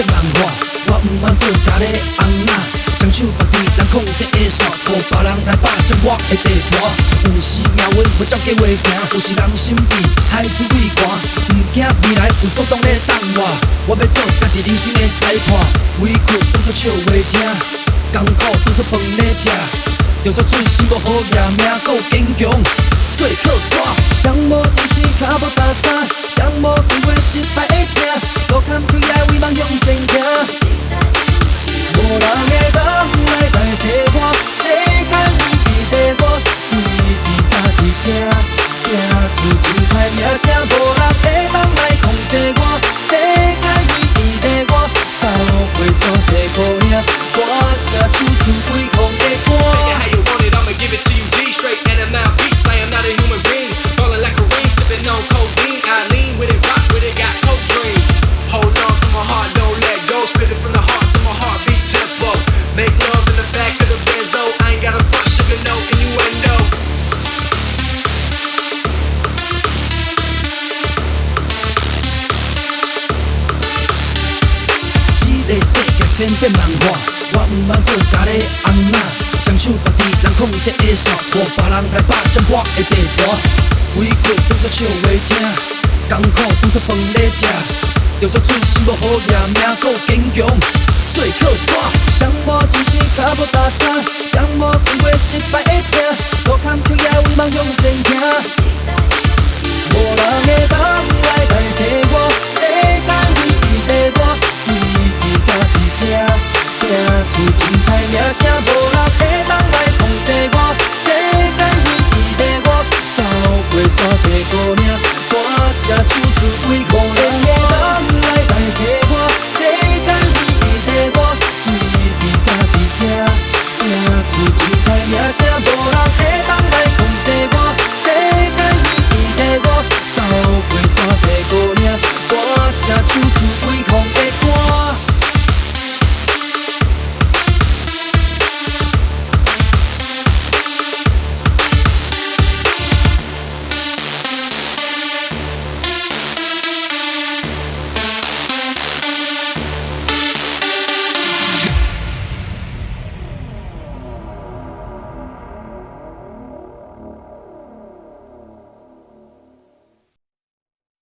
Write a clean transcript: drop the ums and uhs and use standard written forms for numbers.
变漫画，我毋愿做家己翁仔，双手放伫人控制的线，互别人来霸占我的地盘。有时命运要照计划行，有时人心比海水鬼寒，毋惊未来有阻挡咧挡我。我要做家己人生的裁判，委屈当作笑话听，艰苦当作饭咧食。就算准是无好业，命够坚强，做靠山。谁无前世脚无踏差，谁无经过失败的痛，路坎开来为梦向前行。无人会当来代替我，世界已伫我，为伊家己行，行出精彩名声，无人会当来控制我，世界已伫我，走过所地苦领，我写出出几空的歌。Give it to you G straight and a mouthpiece. I am not a human being. Ballin' like a ring, sippin' on codeine. I lean with it, rock with it, got coke dreams. Hold on to my heart, don't let go. Spit it from the heart to my heartbeat tempo. Make love in the back of the Benzo. I ain't got a front sugar no innuendo. 这个世界千变万化，我毋愿做家己翁仔。双手放伫人控制的线，互别人来霸占我的地盘。委屈当作笑话听，艰苦当作饭咧食。就算准是无好业，命够坚